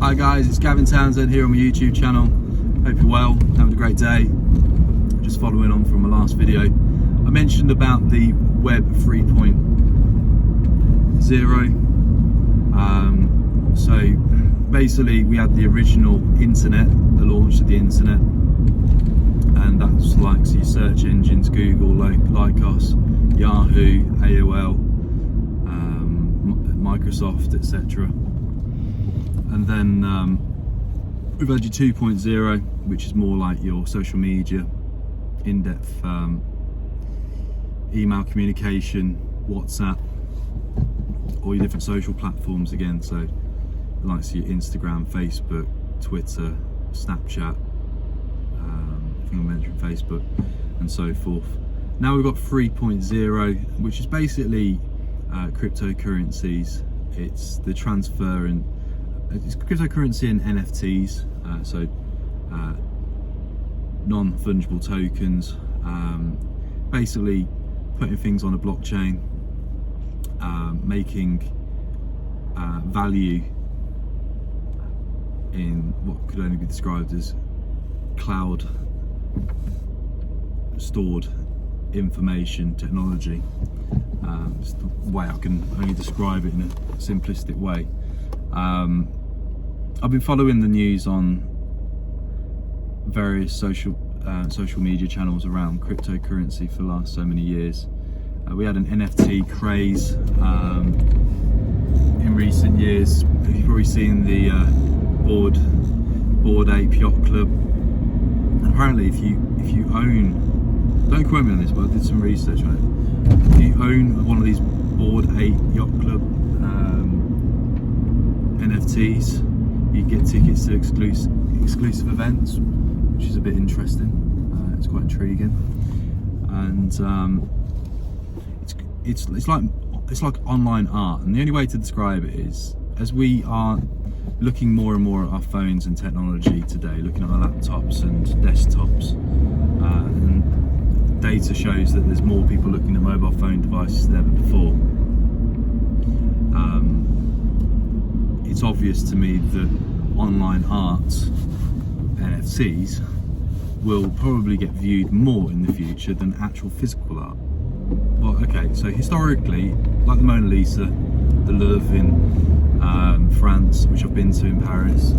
Hi guys, it's Gavin Townsend here on my YouTube channel. Hope you're well, having a great day. Just following on from my last video, I mentioned about the Web 3.0. So basically we had the original internet, the launch of the internet, and that's like your search engines, Google, Lycos, Yahoo, AOL, Microsoft, etc. And then we've had your 2.0, which is more like your social media, in-depth email communication, WhatsApp, all your different social platforms again. So like your Instagram, Facebook, Twitter, Snapchat, I think I mentioned Facebook, and so forth. Now we've got 3.0, which is basically cryptocurrencies. It's the transfer and it's cryptocurrency and NFTs, so non-fungible tokens, basically putting things on a blockchain, making value in what could only be described as cloud stored information technology. It's the way I can only describe it in a simplistic way. I've been following the news on various social media channels around cryptocurrency for the last so many years. We had an NFT craze in recent years. You've probably seen the Bored Ape Yacht Club. And apparently, if you own, don't quote me on this, but I did some research on it. If you own one of these Bored Ape Yacht Club NFTs, you get tickets to exclusive events, which is a bit interesting. It's quite intriguing, and it's like online art. And the only way to describe it is, as we are looking more and more at our phones and technology today, looking at our laptops and desktops, and data shows that there's more people looking at mobile phone devices than ever before. It's obvious to me that online art, NFTs, will probably get viewed more in the future than actual physical art. Well, okay, so historically, like the Mona Lisa, the Louvre in France, which I've been to in Paris,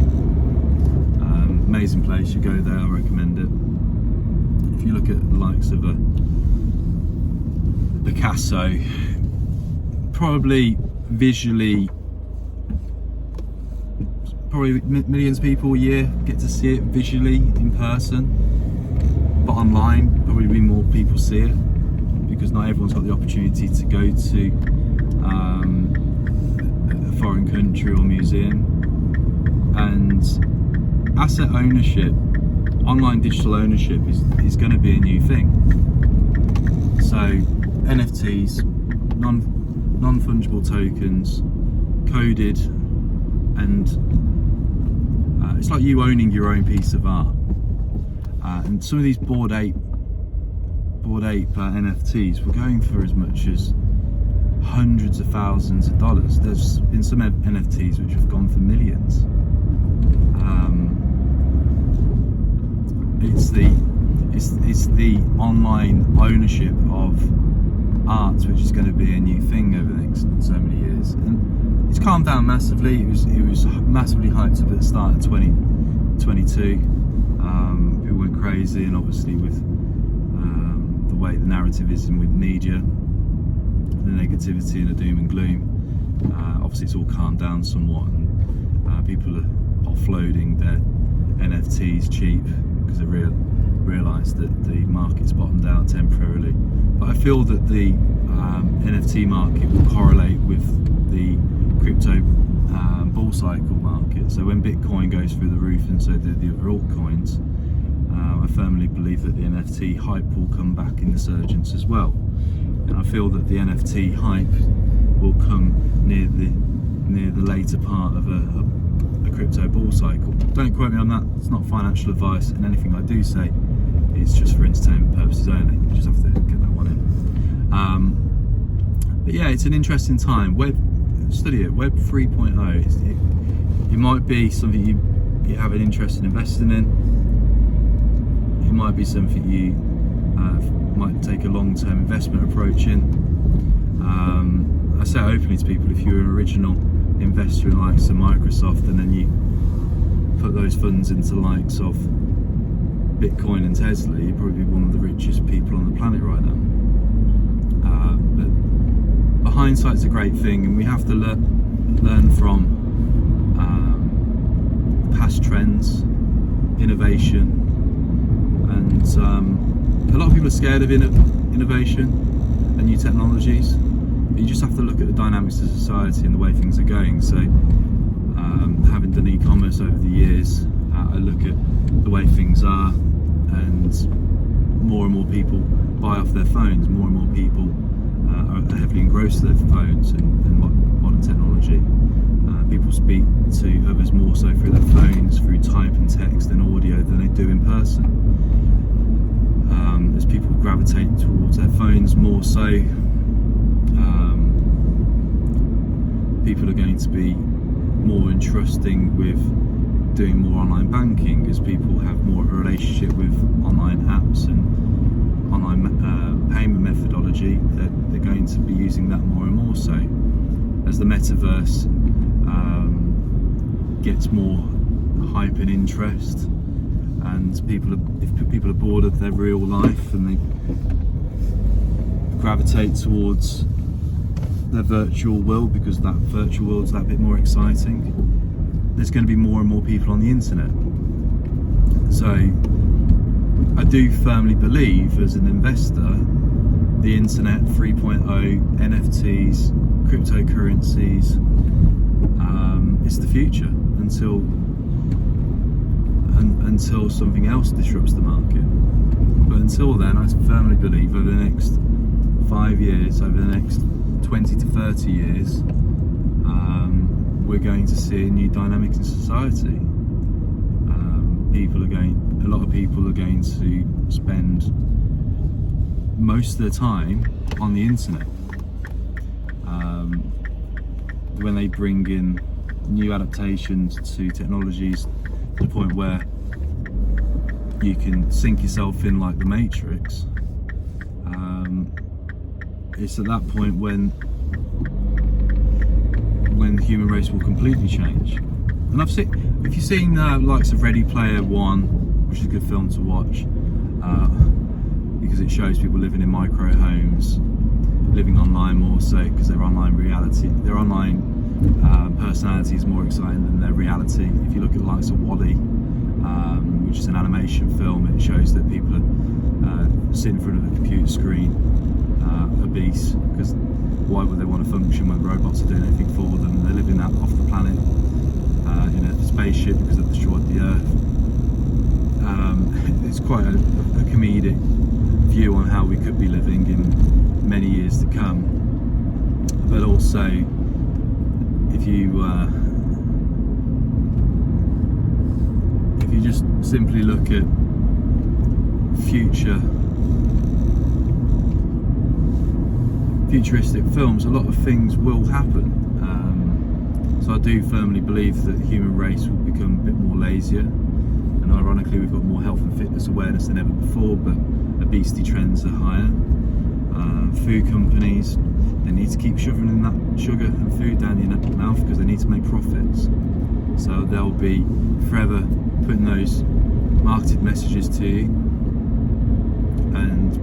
amazing place, you go there, I recommend it. If you look at the likes of a Picasso, probably visually, probably millions of people a year get to see it visually in person, but online probably more people see it, because not everyone's got the opportunity to go to a foreign country or museum. And asset ownership, online digital ownership is going to be a new thing. So NFTs, non-fungible tokens, coded, and it's like you owning your own piece of art. And some of these Bored Ape NFTs were going for as much as hundreds of thousands of dollars. There's been some NFTs which have gone for millions. It's the online ownership of art which is going to be a new thing over the next so many years. And it's calmed down massively. It was massively hyped up at the start of 2022. People went crazy, and obviously with the way the narrative is in with media, the negativity and the doom and gloom, obviously it's all calmed down somewhat, and people are offloading their NFTs cheap because they realise that the market's bottomed out temporarily. But I feel that the NFT market will correlate with the crypto bull cycle market. So when Bitcoin goes through the roof, and so do the other altcoins, I firmly believe that the NFT hype will come back in the resurgence as well. And I feel that the NFT hype will come near the later part of a crypto bull cycle. Don't quote me on that. It's not financial advice, and anything I do say, it's just for entertainment purposes only. You just have to get that one in. But yeah, it's an interesting time. Study it. Web 3.0. it might be something you have an interest in investing in. It might be something you might take a long-term investment approach in. I say openly to people, if you're an original investor in likes of Microsoft and then you put those funds into likes of Bitcoin and Tesla, you're probably one of the richest people on the planet right now. But hindsight's a great thing, and we have to learn from past trends, innovation, and a lot of people are scared of innovation and new technologies. But you just have to look at the dynamics of society and the way things are going. So having done e-commerce over the years, I look at the way things are, and more and more people buy off their phones, more and more people are heavily engrossed in their phones and modern technology. People speak to others more so through their phones, through type and text and audio than they do in person. As people gravitate towards their phones more so, people are going to be more entrusting with doing more online banking, as people have more of a relationship with online apps and online payment methodology. They're going to be using that more and more so. As the metaverse gets more hype and interest, and if people are bored of their real life and they gravitate towards their virtual world because that virtual world's that bit more exciting, there's going to be more and more people on the internet. So I do firmly believe, as an investor, the internet 3.0, NFTs, cryptocurrencies, is the future until something else disrupts the market. But until then, I firmly believe over the next 5 years, over the next 20 to 30 years, we're going to see a new dynamic in society. A lot of people are going to spend most of their time on the internet. When they bring in new adaptations to technologies to the point where you can sink yourself in like the Matrix, it's at that point when the human race will completely change. And if you've seen likes of Ready Player One, which is a good film to watch, because it shows people living in micro homes, living online more so, because their online personality is more exciting than their reality. If you look at the likes of Wall-E, which is an animation film, it shows that people are sitting in front of a computer screen, obese, because why would they want to function when robots are doing anything for them? They're living out off the planet in a spaceship because they've destroyed the Earth. It's quite a comedic view on how we could be living in many years to come. But also, if you just simply look at futuristic films, a lot of things will happen. So I do firmly believe that the human race will become a bit more lazier, and ironically we've got more health and fitness awareness than ever before, but obesity trends are higher. Food companies, they need to keep shoving in that sugar and food down your mouth because they need to make profits. So they'll be forever putting those marketed messages to you, and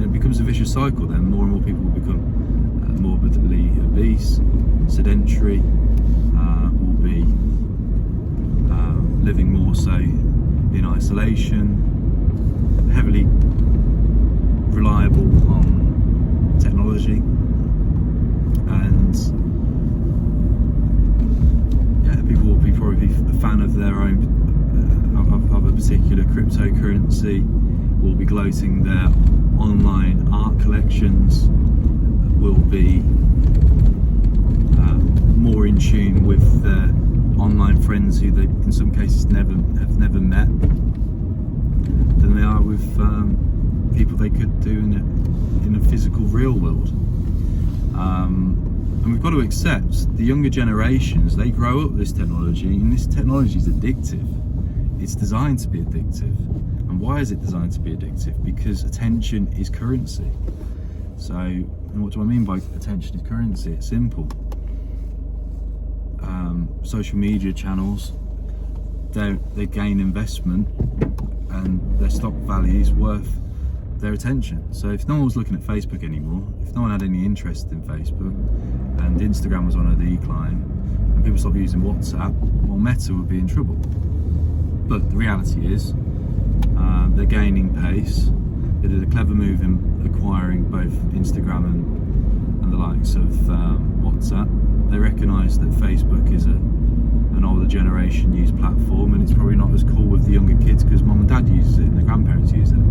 it becomes a vicious cycle. Then more and more people will become morbidly obese, sedentary, will be living more so in isolation, heavily reliable on technology, and people will be probably a fan of their own of a particular cryptocurrency, will be gloating their online art collections, will be more in tune with their online friends who they in some cases have never met than they are with people they could do in a physical real world. And we've got to accept the younger generations, they grow up with this technology, and this technology is addictive. It's designed to be addictive. And why is it designed to be addictive? Because attention is currency. So, and what do I mean by attention is currency? It's simple. Social media channels, they gain investment, and their stock value is worth their attention. So if no one was looking at Facebook anymore, if no one had any interest in Facebook, and Instagram was on a decline, and people stopped using WhatsApp, well, Meta would be in trouble. But the reality is, they're gaining pace. They did a clever move in acquiring both Instagram and the likes of WhatsApp. They recognise that Facebook is an older generation used platform, and it's probably not as cool with the younger kids because mum and dad uses it and the grandparents use it.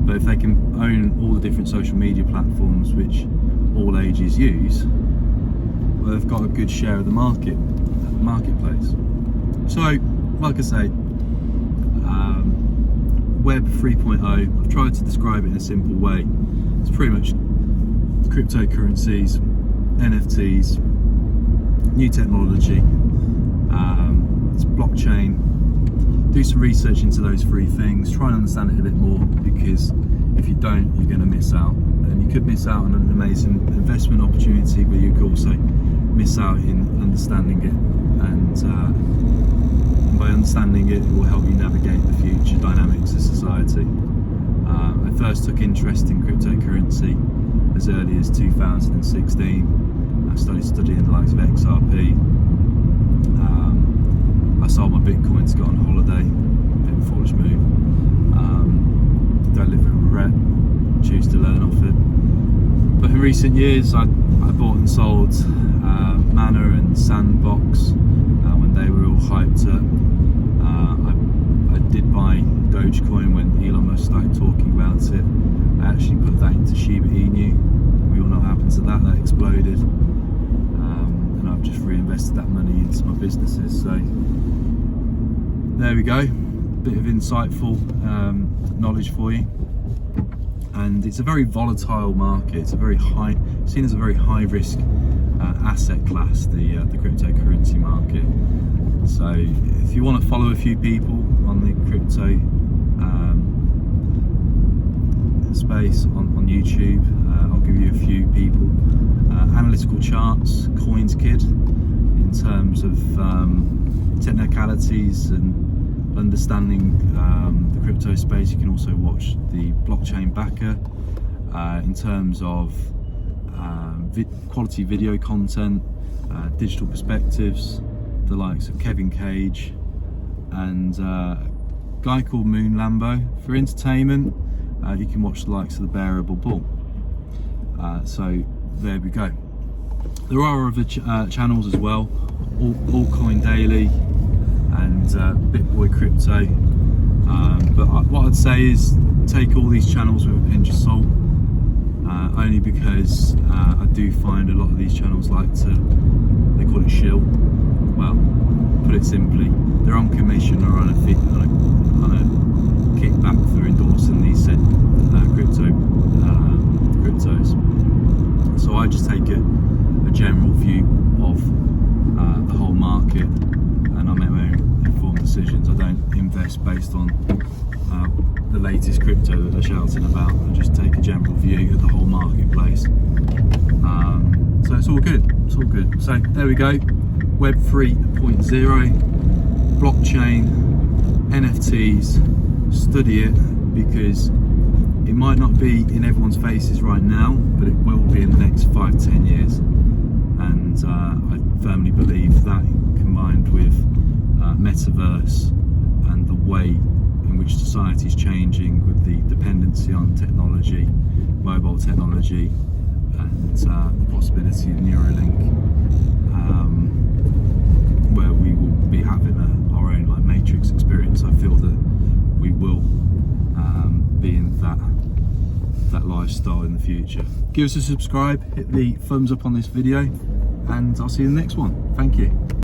But if they can own all the different social media platforms which all ages use, well, they've got a good share of the marketplace. So, like I say, Web 3.0, I've tried to describe it in a simple way. It's pretty much cryptocurrencies, NFTs, new technology, it's blockchain. Do some research into those three things, try and understand it a bit more, because if you don't, you're going to miss out. And you could miss out on an amazing investment opportunity, but you could also miss out in understanding it. And by understanding it, it will help you navigate the future dynamics of society. I first took interest in cryptocurrency as early as 2016. I started studying the likes of XRP. I sold my Bitcoin to go on holiday, bit of a foolish move. Don't live with regret, choose to learn off it. But in recent years, I bought and sold Mana and Sandbox when they were all hyped up. I did buy Dogecoin when Elon Musk started talking about it. I actually put that into Shiba Inu. We all know what happened to that exploded. And I've just reinvested that money into my businesses. So there we go, bit of insightful knowledge for you. And it's a very volatile market. It's seen as a very high risk asset class, the cryptocurrency market. So if you want to follow a few people on the crypto space on YouTube, I'll give you a few people. Analytical charts, Coins Kid, in terms of technicalities and understanding the crypto space. You can also watch the Blockchain Backer in terms of quality video content, digital perspectives, the likes of Kevin Cage and a guy called Moon Lambo. For entertainment, you can watch the likes of the Bearable Bull. So there we go. There are other channels as well, Altcoin Daily and BitBoy Crypto. But what I'd say is take all these channels with a pinch of salt, only because I do find a lot of these channels they call it shill. Well, put it simply, they're on commission or on a kickback for endorsing these said cryptos. So I just take a general view of the whole market, and I make my own informed decisions. I don't invest based on the latest crypto that they're shouting about. I just take a general view of the whole marketplace. So it's all good. It's all good. So there we go. Web 3.0, blockchain, NFTs. Study it, because it might not be in everyone's faces right now, but it will be in the next 5-10 years. And I firmly believe that, combined with metaverse and the way in which society is changing with the dependency on technology, mobile technology, and the possibility of Neuralink, where we will be having our own Matrix experience. I feel that we will be in that lifestyle in the future. Give us a subscribe, hit the thumbs up on this video, and I'll see you in the next one. Thank you.